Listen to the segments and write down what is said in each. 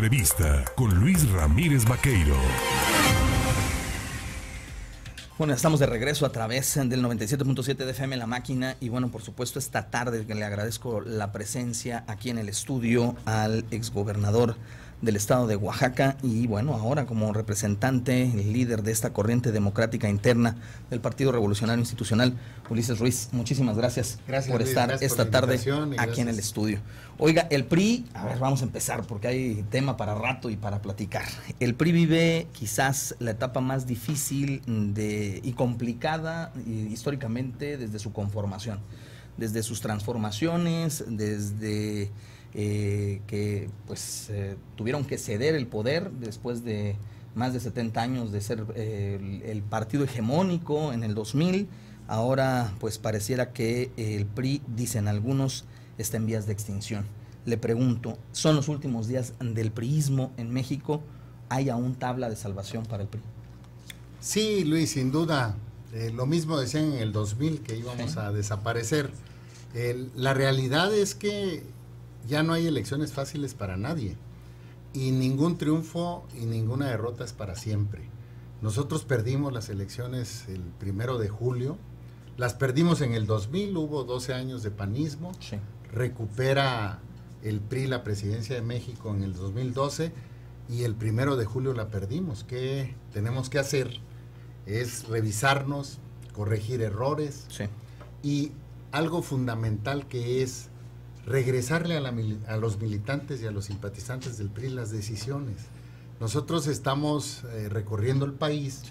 Entrevista con Luis Ramírez Vaqueiro. Bueno, estamos de regreso a través del 97.7 de FM La Máquina y bueno, por supuesto esta tarde que le agradezco la presencia aquí en el estudio al exgobernador del estado de Oaxaca y bueno, ahora como representante, el líder de esta corriente democrática interna del Partido Revolucionario Institucional, Ulises Ruiz. Muchísimas gracias por estar esta tarde aquí en el estudio. Oiga, el PRI, a ver, vamos a empezar porque hay tema para rato y para platicar. El PRI vive quizás la etapa más difícil y complicada históricamente desde su conformación, desde sus transformaciones, desde que pues tuvieron que ceder el poder después de más de 70 años de ser el partido hegemónico en el 2000. Ahora pues pareciera que el PRI, dicen algunos, está en vías de extinción. Le pregunto, ¿son los últimos días del priismo en México? ¿Hay aún tabla de salvación para el PRI? Sí, Luis, sin duda. Lo mismo decían en el 2000 que íbamos a desaparecer. La realidad es que ya no hay elecciones fáciles para nadie y ningún triunfo y ninguna derrota es para siempre. Nosotros perdimos las elecciones el 1 de julio, las perdimos en el 2000, hubo 12 años de panismo, recupera el PRI la presidencia de México en el 2012 y el 1 de julio la perdimos. ¿Qué tenemos que hacer? Es revisarnos, corregir errores y algo fundamental que es regresarle a los militantes y a los simpatizantes del PRI las decisiones. Nosotros estamos recorriendo el país.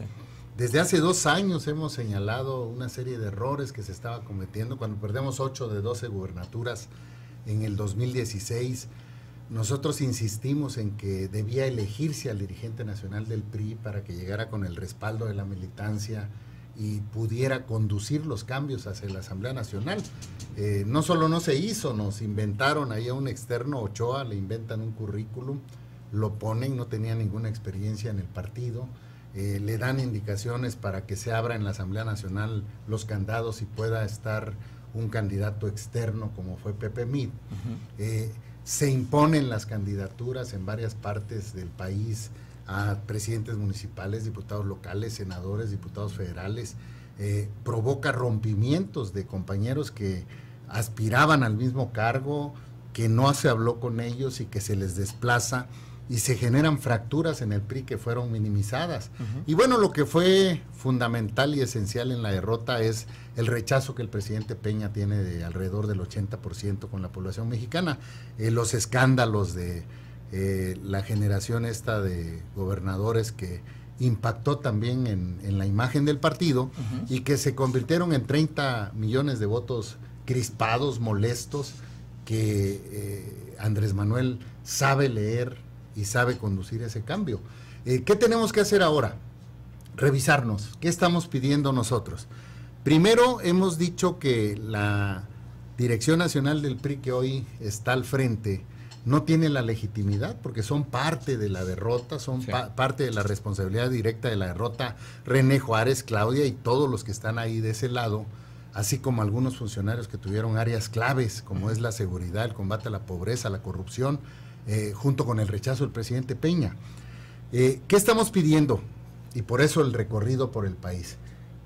Desde hace 2 años hemos señalado una serie de errores que se estaba cometiendo. Cuando perdemos 8 de 12 gubernaturas en el 2016, nosotros insistimos en que debía elegirse al dirigente nacional del PRI para que llegara con el respaldo de la militancia y pudiera conducir los cambios hacia la Asamblea Nacional. No solo no se hizo, nos inventaron ahí a un externo, Ochoa, le inventan un currículum, lo ponen, no tenía ninguna experiencia en el partido, le dan indicaciones para que se abra en la Asamblea Nacional los candados y pueda estar un candidato externo como fue Pepe Mid. Se imponen las candidaturas en varias partes del país a presidentes municipales, diputados locales, senadores, diputados federales, provoca rompimientos de compañeros que aspiraban al mismo cargo, que no se habló con ellos y que se les desplaza y se generan fracturas en el PRI que fueron minimizadas. Y bueno, lo que fue fundamental y esencial en la derrota es el rechazo que el presidente Peña tiene de alrededor del 80% con la población mexicana, los escándalos de la generación esta de gobernadores que impactó también en la imagen del partido y que se convirtieron en 30 millones de votos crispados, molestos, que Andrés Manuel sabe leer y sabe conducir ese cambio. ¿Qué tenemos que hacer ahora? Revisarnos. ¿Qué estamos pidiendo nosotros? Primero, hemos dicho que la Dirección Nacional del PRI que hoy está al frente no tiene la legitimidad porque son parte de la derrota, son parte de la responsabilidad directa de la derrota. René Juárez, Claudia y todos los que están ahí de ese lado, así como algunos funcionarios que tuvieron áreas claves como es la seguridad, el combate a la pobreza, la corrupción, junto con el rechazo del presidente Peña. ¿Qué estamos pidiendo? Y por eso el recorrido por el país.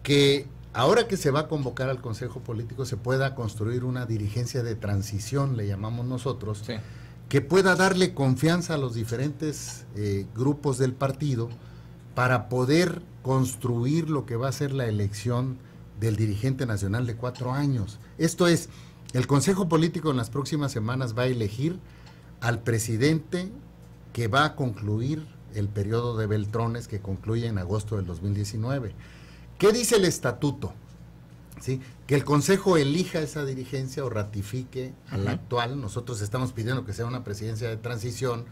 Que ahora que se va a convocar al Consejo Político se pueda construir una dirigencia de transición, le llamamos nosotros, que pueda darle confianza a los diferentes grupos del partido para poder construir lo que va a ser la elección del dirigente nacional de 4 años. Esto es, el Consejo Político en las próximas semanas va a elegir al presidente que va a concluir el periodo de Beltrones, que concluye en agosto del 2019. ¿Qué dice el estatuto? ¿Sí? Que el Consejo elija esa dirigencia o ratifique a la actual. Nosotros estamos pidiendo que sea una presidencia de transición.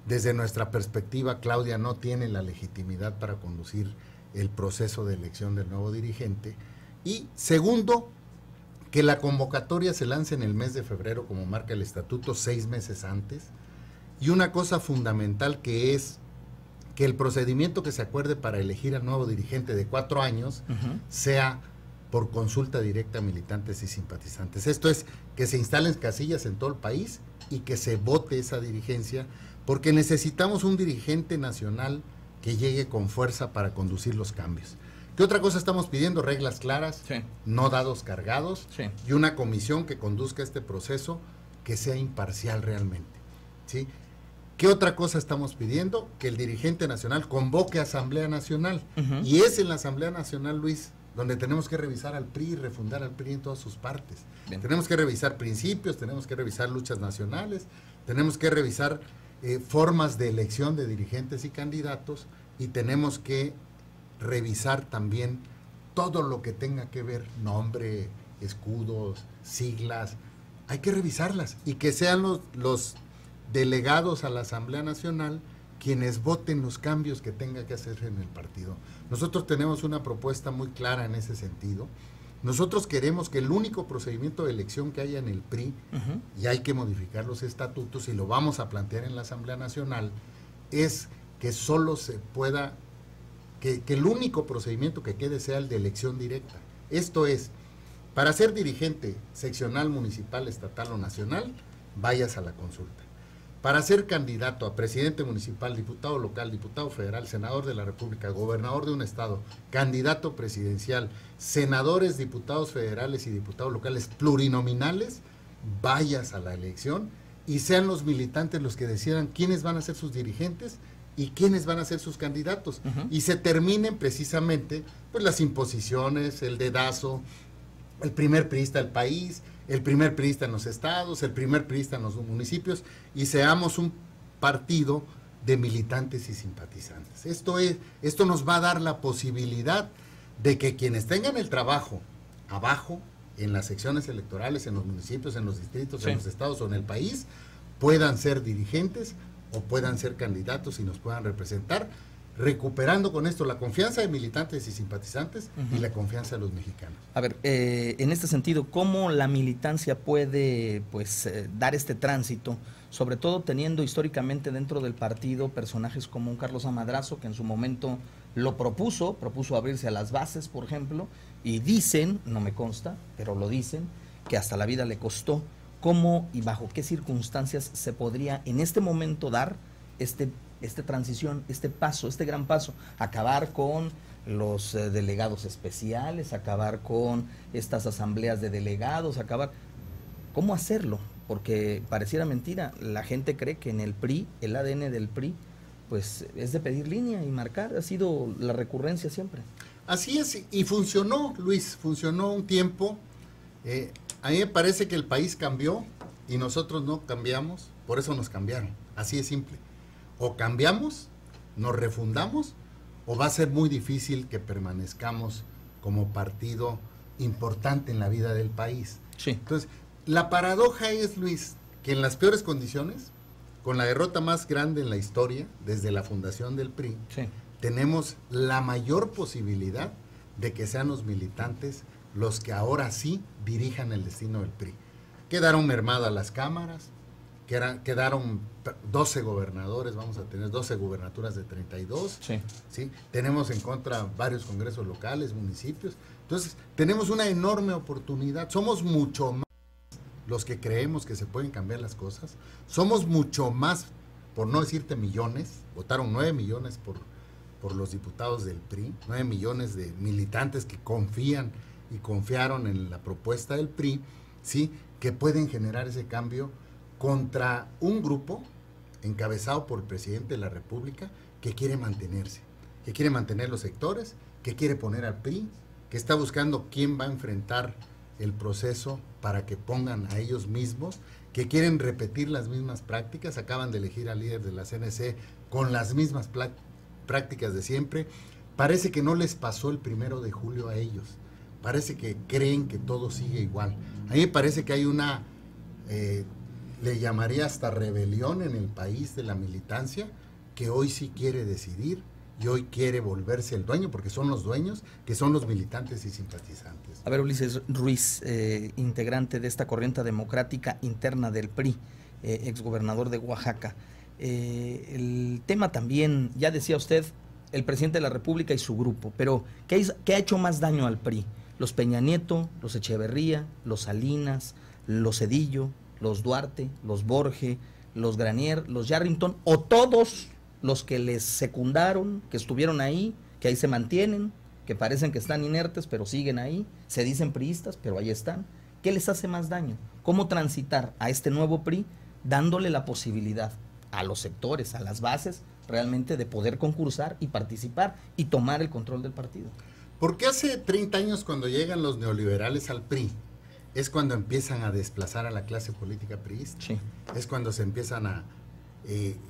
Desde nuestra perspectiva, Claudia no tiene la legitimidad para conducir el proceso de elección del nuevo dirigente. Y segundo, que la convocatoria se lance en el mes de febrero, como marca el estatuto, 6 meses antes. Y una cosa fundamental que es que el procedimiento que se acuerde para elegir al nuevo dirigente de 4 años sea por consulta directa a militantes y simpatizantes. Esto es, que se instalen casillas en todo el país y que se vote esa dirigencia porque necesitamos un dirigente nacional que llegue con fuerza para conducir los cambios. ¿Qué otra cosa estamos pidiendo? Reglas claras, sí, no dados cargados, sí, y una comisión que conduzca este proceso que sea imparcial realmente, ¿sí? ¿Qué otra cosa estamos pidiendo? Que el dirigente nacional convoque a Asamblea Nacional. Y es en la Asamblea Nacional, Luis, donde tenemos que revisar al PRI y refundar al PRI en todas sus partes. Bien. Tenemos que revisar principios, tenemos que revisar luchas nacionales, tenemos que revisar formas de elección de dirigentes y candidatos, y tenemos que revisar también todo lo que tenga que ver, nombre, escudos, siglas. Hay que revisarlas y que sean los delegados a la Asamblea Nacional quienes voten los cambios que tenga que hacerse en el partido. Nosotros tenemos una propuesta muy clara en ese sentido. Nosotros queremos que el único procedimiento de elección que haya en el PRI, y hay que modificar los estatutos y lo vamos a plantear en la Asamblea Nacional, es que solo se pueda, que el único procedimiento que quede sea el de elección directa. Esto es, para ser dirigente seccional, municipal, estatal o nacional, vayas a la consulta. Para ser candidato a presidente municipal, diputado local, diputado federal, senador de la República, gobernador de un estado, candidato presidencial, senadores, diputados federales y diputados locales plurinominales, vayas a la elección y sean los militantes los que decidan quiénes van a ser sus dirigentes y quiénes van a ser sus candidatos. Y se terminen precisamente pues las imposiciones, el dedazo, el primer priista del país, el primer priista en los estados, el primer priista en los municipios, y seamos un partido de militantes y simpatizantes. Esto nos va a dar la posibilidad de que quienes tengan el trabajo abajo, en las secciones electorales, en los municipios, en los distritos, en los estados o en el país, puedan ser dirigentes o puedan ser candidatos y nos puedan representar, recuperando con esto la confianza de militantes y simpatizantes y la confianza de los mexicanos. A ver, en este sentido, ¿cómo la militancia puede dar este tránsito, sobre todo teniendo históricamente dentro del partido personajes como un Carlos Amadrazo, que en su momento lo propuso abrirse a las bases, por ejemplo, y dicen, no me consta, pero lo dicen, que hasta la vida le costó? ¿Cómo y bajo qué circunstancias se podría en este momento dar esta transición, este paso, este gran paso, acabar con los delegados especiales, acabar con estas asambleas de delegados, ¿cómo hacerlo? Porque pareciera mentira, la gente cree que en el PRI, el ADN del PRI, pues es de pedir línea y marcar, ha sido la recurrencia siempre. Así es, y funcionó, Luis, funcionó un tiempo. A mí me parece que el país cambió y nosotros no cambiamos, por eso nos cambiaron, así de simple. O cambiamos, nos refundamos, o va a ser muy difícil que permanezcamos como partido importante en la vida del país. Sí. Entonces, la paradoja es, Luis, que en las peores condiciones, con la derrota más grande en la historia, desde la fundación del PRI, sí, tenemos la mayor posibilidad de que sean los militantes los que ahora sí dirijan el destino del PRI. Quedaron mermadas las cámaras, quedaron 12 gobernadores, vamos a tener 12 gubernaturas de 32, sí. ¿sí? Tenemos en contra varios congresos locales, municipios, entonces tenemos una enorme oportunidad, somos mucho más los que creemos que se pueden cambiar las cosas, somos mucho más, por no decirte millones, votaron 9 millones por los diputados del PRI, 9 millones de militantes que confían y confiaron en la propuesta del PRI, ¿sí? Que pueden generar ese cambio contra un grupo encabezado por el presidente de la República que quiere mantenerse, que quiere mantener los sectores, que quiere poner al PRI, que está buscando quién va a enfrentar el proceso para que pongan a ellos mismos, que quieren repetir las mismas prácticas, acaban de elegir al líder de la CNC con las mismas prácticas de siempre. Parece que no les pasó el 1 de julio a ellos, parece que creen que todo sigue igual. A mí me parece que hay una, le llamaría hasta rebelión en el país de la militancia, que hoy sí quiere decidir y hoy quiere volverse el dueño, porque son los dueños, que son los militantes y simpatizantes. A ver, Ulises Ruiz, integrante de esta corriente democrática interna del PRI, exgobernador de Oaxaca. El tema también, ya decía usted, el presidente de la República y su grupo, pero ¿qué ha hecho más daño al PRI? Los Peña Nieto, los Echeverría, los Salinas, los Zedillo, los Duarte, los Borge, los Granier, los Yarrington o todos los que les secundaron, que estuvieron ahí, que ahí se mantienen, que parecen que están inertes, pero siguen ahí, se dicen priistas, pero ahí están. ¿Qué les hace más daño? ¿Cómo transitar a este nuevo PRI dándole la posibilidad a los sectores, a las bases, realmente de poder concursar y participar y tomar el control del partido? Porque hace 30 años, cuando llegan los neoliberales al PRI, es cuando empiezan a desplazar a la clase política priista. Sí. Es cuando se empiezan a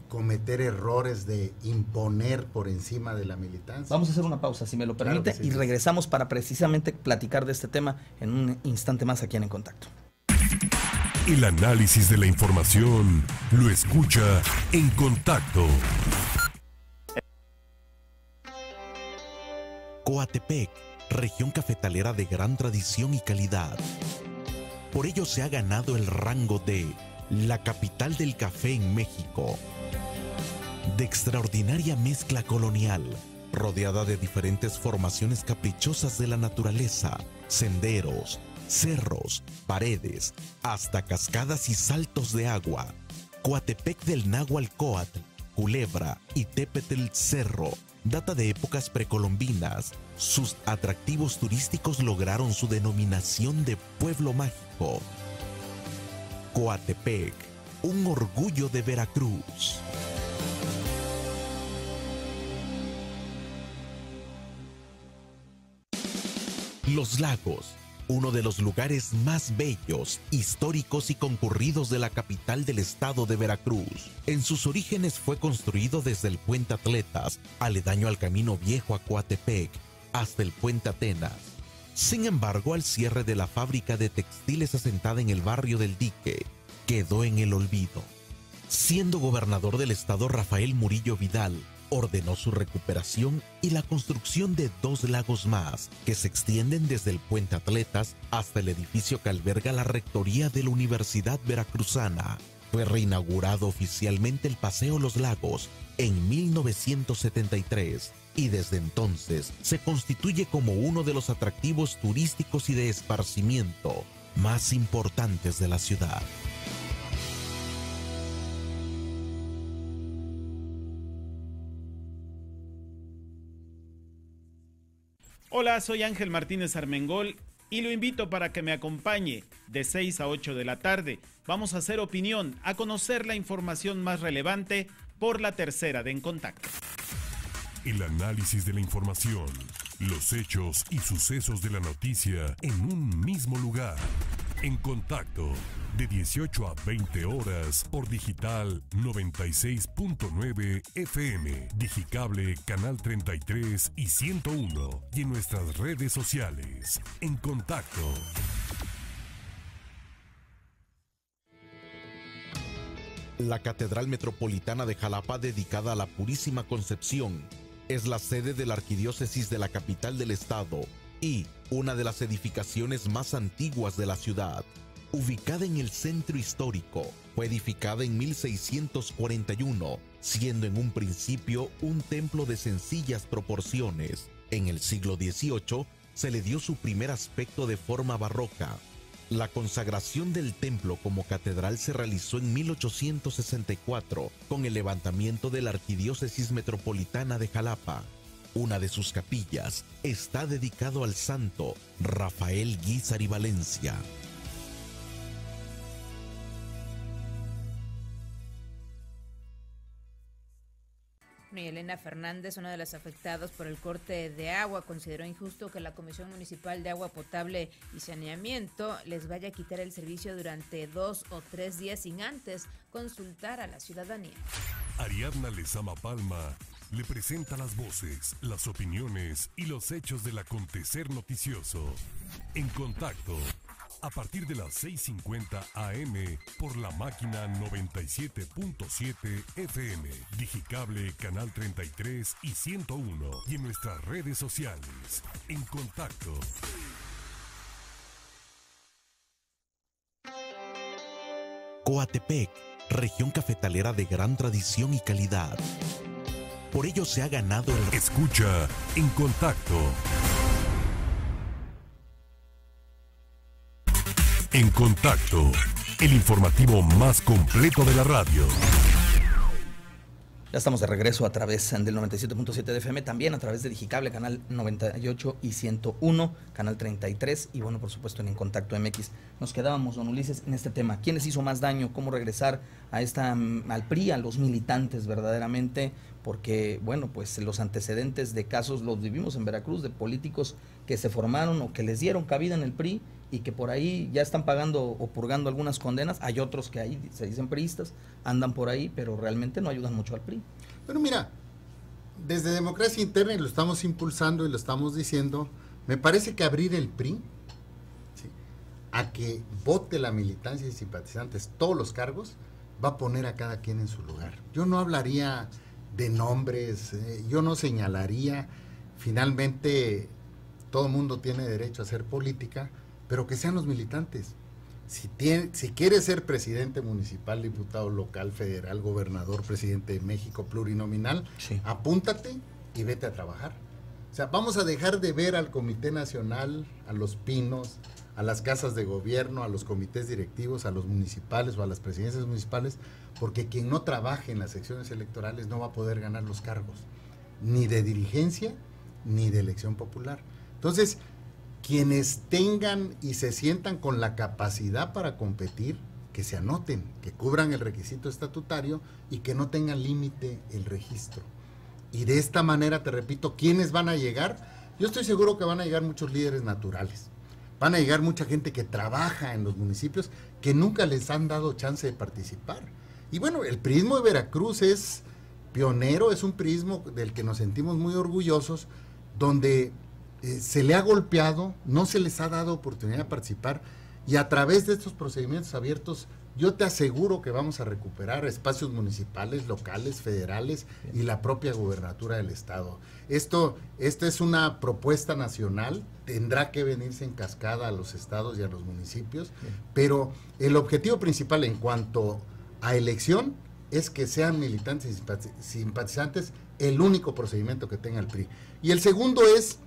cometer errores de imponer por encima de la militancia. Vamos a hacer una pausa, si me lo permite, Claro que sí. y regresamos para precisamente platicar de este tema en un instante más aquí en Contacto. El análisis de la información lo escucha En Contacto. Coatepec, región cafetalera de gran tradición y calidad. Por ello se ha ganado el rango de la capital del café en México. De extraordinaria mezcla colonial, rodeada de diferentes formaciones caprichosas de la naturaleza, senderos, cerros, paredes, hasta cascadas y saltos de agua. Coatepec del Náhuatl, Culebra y Tepetl Cerro data de épocas precolombinas. Sus atractivos turísticos lograron su denominación de pueblo mágico. Coatepec, un orgullo de Veracruz. Los Lagos, uno de los lugares más bellos, históricos y concurridos de la capital del estado de Veracruz. En sus orígenes fue construido desde el Puente Atletas, aledaño al Camino Viejo a Coatepec, hasta el Puente Atenas. Sin embargo, al cierre de la fábrica de textiles asentada en el barrio del Dique, quedó en el olvido. Siendo gobernador del estado Rafael Murillo Vidal, ordenó su recuperación y la construcción de 2 lagos más, que se extienden desde el Puente Atletas hasta el edificio que alberga la rectoría de la Universidad Veracruzana. Fue reinaugurado oficialmente el Paseo Los Lagos en 1973 y desde entonces se constituye como uno de los atractivos turísticos y de esparcimiento más importantes de la ciudad. Hola, soy Ángel Martínez Armengol y lo invito para que me acompañe de 6 a 8 de la tarde. Vamos a hacer opinión, a conocer la información más relevante por la tercera de En Contacto. El análisis de la información, los hechos y sucesos de la noticia en un mismo lugar. En Contacto, de 18 a 20 horas por Digital 96.9 FM, Digicable Canal 33 y 101 y en nuestras redes sociales. En Contacto. La Catedral Metropolitana de Jalapa, dedicada a la Purísima Concepción, es la sede de la Arquidiócesis de la capital del estado y una de las edificaciones más antiguas de la ciudad. Ubicada en el centro histórico, fue edificada en 1641, siendo en un principio un templo de sencillas proporciones. En el siglo XVIII se le dio su primer aspecto de forma barroca. La consagración del templo como catedral se realizó en 1864 con el levantamiento de la Arquidiócesis Metropolitana de Jalapa. Una de sus capillas está dedicado al santo Rafael Guízar y Valencia. Y Elena Fernández, una de las afectadas por el corte de agua, consideró injusto que la Comisión Municipal de Agua Potable y Saneamiento les vaya a quitar el servicio durante 2 o 3 días sin antes consultar a la ciudadanía. Ariadna Lezama Palma le presenta las voces, las opiniones y los hechos del acontecer noticioso. En Contacto, a partir de las 6:50 AM por la máquina 97.7 FM, Digicable Canal 33 y 101 y en nuestras redes sociales. En Contacto. Coatepec, región cafetalera de gran tradición y calidad. Por ello se ha ganado el... Escucha En Contacto. En Contacto. el informativo más completo de la radio. Ya estamos de regreso a través del 97.7 de FM, también a través de Digicable, canal 98 y 101, canal 33, y bueno, por supuesto en Contacto MX. Nos quedábamos, don Ulises, en este tema. ¿Quién les hizo más daño? ¿Cómo regresar al PRI, a los militantes verdaderamente? Porque, bueno, pues los antecedentes de casos los vivimos en Veracruz, de políticos que se formaron o que les dieron cabida en el PRI y que por ahí ya están pagando o purgando algunas condenas. Hay otros que ahí se dicen priistas, andan por ahí, pero realmente no ayudan mucho al PRI. Pero mira, desde Democracia Interna, y lo estamos impulsando y lo estamos diciendo, me parece que abrir el PRI, ¿sí?, a que vote la militancia y simpatizantes todos los cargos, va a poner a cada quien en su lugar. Yo no hablaría de nombres, yo no señalaría. Finalmente todo el mundo tiene derecho a hacer política, pero que sean los militantes. Si quieres ser presidente municipal, diputado local, federal, gobernador, presidente de México, plurinominal, sí, apúntate y vete a trabajar. O sea, vamos a dejar de ver al Comité Nacional, a los pinos, a las casas de gobierno, a los comités directivos, a los municipales o a las presidencias municipales, porque quien no trabaje en las secciones electorales no va a poder ganar los cargos, ni de dirigencia, ni de elección popular. Entonces, quienes tengan y se sientan con la capacidad para competir, que se anoten, que cubran el requisito estatutario y que no tengan límite el registro. Y de esta manera, te repito, ¿quiénes van a llegar? Yo estoy seguro que van a llegar muchos líderes naturales. Van a llegar mucha gente que trabaja en los municipios que nunca les han dado chance de participar. Y bueno, el priismo de Veracruz es pionero, es un priismo del que nos sentimos muy orgullosos, donde se le ha golpeado, no se les ha dado oportunidad de participar, y a través de estos procedimientos abiertos, yo te aseguro que vamos a recuperar espacios municipales, locales, federales y la propia gubernatura del estado. Esto es una propuesta nacional, tendrá que venirse en cascada a los estados y a los municipios, pero el objetivo principal en cuanto a elección es que sean militantes y simpatizantes el único procedimiento que tenga el PRI. Y el segundo es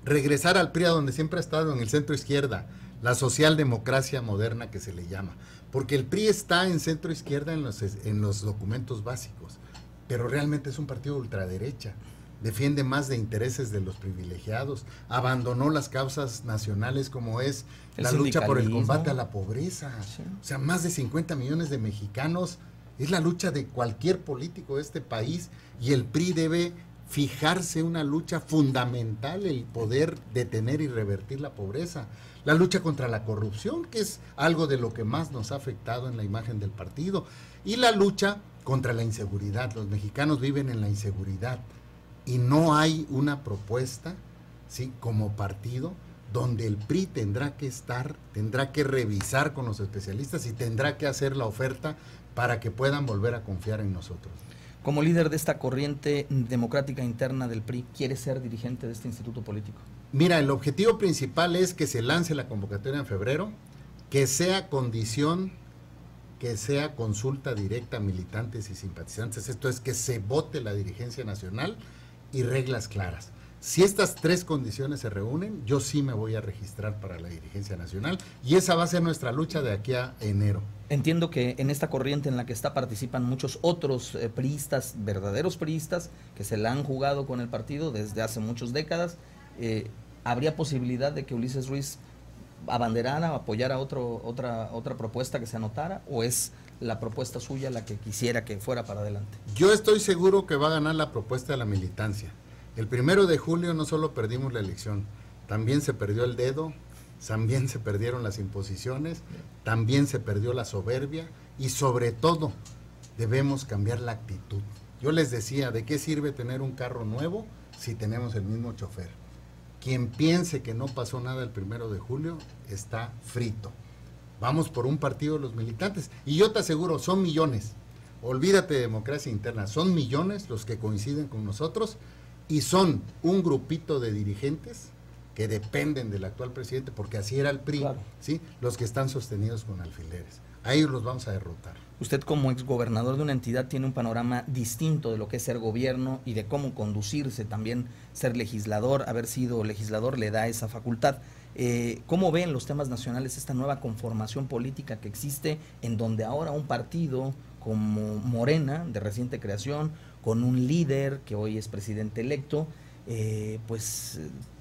regresar al PRI a donde siempre ha estado, en el centro izquierda, la socialdemocracia moderna que se le llama, porque el PRI está en centro izquierda en los documentos básicos, pero realmente es un partido de ultraderecha, defiende más de intereses de los privilegiados, abandonó las causas nacionales como es la lucha por el combate a la pobreza, sí. O sea, más de 50 millones de mexicanos, es la lucha de cualquier político de este país, y el PRI debe fijarse una lucha fundamental, el poder detener y revertir la pobreza, la lucha contra la corrupción, que es algo de lo que más nos ha afectado en la imagen del partido, y la lucha contra la inseguridad. Los mexicanos viven en la inseguridad y no hay una propuesta, ¿sí?, como partido donde el PRI tendrá que revisar con los especialistas y tendrá que hacer la oferta para que puedan volver a confiar en nosotros. Como líder de esta corriente democrática interna del PRI, ¿quiere ser dirigente de este instituto político? Mira, el objetivo principal es que se lance la convocatoria en febrero, que sea condición, que sea consulta directa a militantes y simpatizantes, esto es que se vote la dirigencia nacional y reglas claras. Si estas tres condiciones se reúnen, yo sí me voy a registrar para la dirigencia nacional y esa va a ser nuestra lucha de aquí a enero. Entiendo que en esta corriente en la que participan muchos otros priistas, verdaderos priistas, que se la han jugado con el partido desde hace muchas décadas. ¿Habría posibilidad de que Ulises Ruiz abanderara, apoyara otra propuesta que se anotara, o es la propuesta suya la que quisiera que fuera para adelante? Yo estoy seguro que va a ganar la propuesta de la militancia. El 1 de julio no solo perdimos la elección, también se perdió el dedo, también se perdieron las imposiciones, también se perdió la soberbia y sobre todo debemos cambiar la actitud. Yo les decía, ¿de qué sirve tener un carro nuevo si tenemos el mismo chofer? Quien piense que no pasó nada el 1 de julio está frito. Vamos por un partido de los militantes y yo te aseguro, son millones. Olvídate de democracia interna, son millones los que coinciden con nosotros y son un grupito de dirigentes que dependen del actual presidente, porque así era el PRI, claro, ¿sí?, los que están sostenidos con alfileres. A ellos los vamos a derrotar. Usted, como exgobernador de una entidad, tiene un panorama distinto de lo que es ser gobierno y de cómo conducirse, también ser legislador. Haber sido legislador le da esa facultad. ¿Cómo ven los temas nacionales esta nueva conformación política que existe, en donde ahora un partido como Morena, de reciente creación, con un líder que hoy es presidente electo,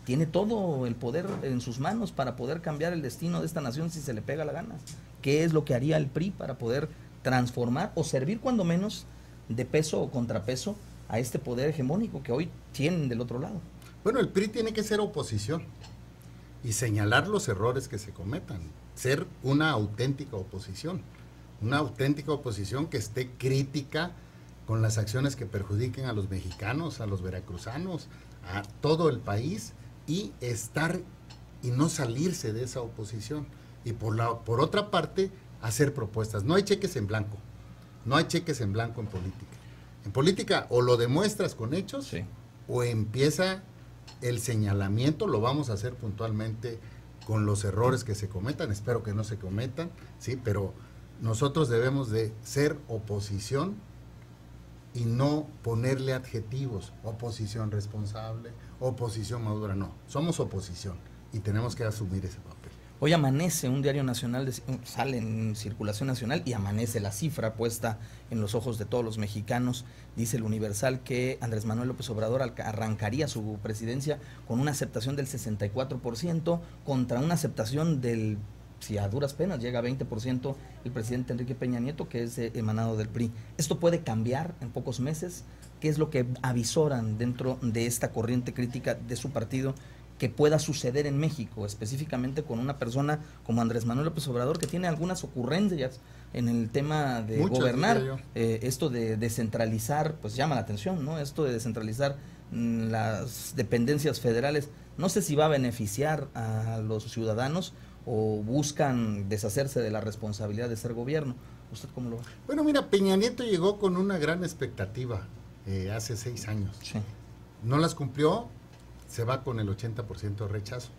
tiene todo el poder en sus manos para poder cambiar el destino de esta nación si se le pega la gana? ¿Qué es lo que haría el PRI para poder transformar o servir cuando menos de peso o contrapeso a este poder hegemónico que hoy tienen del otro lado? Bueno, el PRI tiene que ser oposición y señalar los errores que se cometan, ser una auténtica oposición que esté crítica con las acciones que perjudiquen a los mexicanos, a los veracruzanos, a todo el país, y estar y no salirse de esa oposición. Y por otra parte, hacer propuestas. No hay cheques en blanco, no hay cheques en blanco en política. En política o lo demuestras con hechos, sí, o empieza el señalamiento. Lo vamos a hacer puntualmente con los errores que se cometan, espero que no se cometan, sí, pero nosotros debemos de ser oposición y no ponerle adjetivos, oposición responsable, oposición madura, no, somos oposición y tenemos que asumir ese papel. Hoy amanece un diario nacional, sale en circulación nacional y amanece la cifra puesta en los ojos de todos los mexicanos. Dice el Universal que Andrés Manuel López Obrador arrancaría su presidencia con una aceptación del 64% contra una aceptación del, si a duras penas llega a 20%, el presidente Enrique Peña Nieto, que es emanado del PRI. ¿Esto puede cambiar en pocos meses? ¿Qué es lo que avisoran dentro de esta corriente crítica de su partido que pueda suceder en México, específicamente con una persona como Andrés Manuel López Obrador, que tiene algunas ocurrencias en el tema de gobernar? Esto de descentralizar, pues llama la atención, ¿no? Esto de descentralizar las dependencias federales, no sé si va a beneficiar a los ciudadanos o buscan deshacerse de la responsabilidad de ser gobierno. ¿Usted cómo lo ve? Bueno, mira, Peña Nieto llegó con una gran expectativa hace 6 años. Sí. No las cumplió, se va con el 80% de rechazo.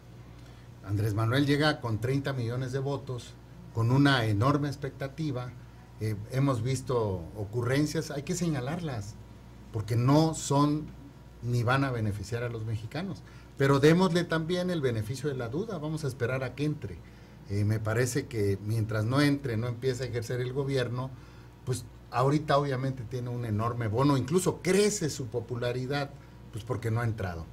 Andrés Manuel llega con 30 millones de votos, con una enorme expectativa. Hemos visto ocurrencias, hay que señalarlas, porque no son ni van a beneficiar a los mexicanos. Pero démosle también el beneficio de la duda, vamos a esperar a que entre. Me parece que mientras no entre, no empiece a ejercer el gobierno, pues ahorita obviamente tiene un enorme bono, incluso crece su popularidad, pues porque no ha entrado.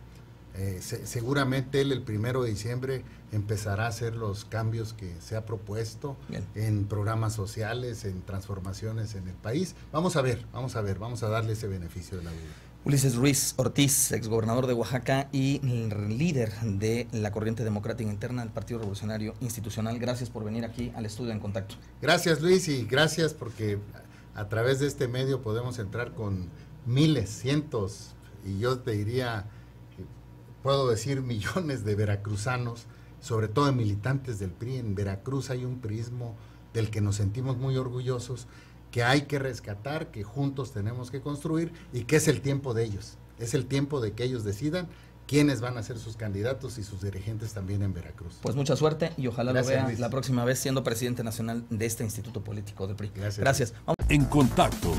Seguramente él el 1 de diciembre empezará a hacer los cambios que se ha propuesto. Bien. En programas sociales, en transformaciones en el país. Vamos a darle ese beneficio de la duda. Ulises Ruiz Ortiz, exgobernador de Oaxaca y líder de la corriente democrática interna del Partido Revolucionario Institucional, gracias por venir aquí al estudio En Contacto. Gracias, Luis, y gracias porque a través de este medio podemos entrar con miles, cientos, y yo te diría, puedo decir millones de veracruzanos, sobre todo de militantes del PRI. En Veracruz hay un priismo del que nos sentimos muy orgullosos, que hay que rescatar, que juntos tenemos que construir y que es el tiempo de ellos. Es el tiempo de que ellos decidan quiénes van a ser sus candidatos y sus dirigentes también en Veracruz. Pues mucha suerte y ojalá lo vea la próxima vez siendo presidente nacional de este instituto político del PRI. Gracias. En Contacto.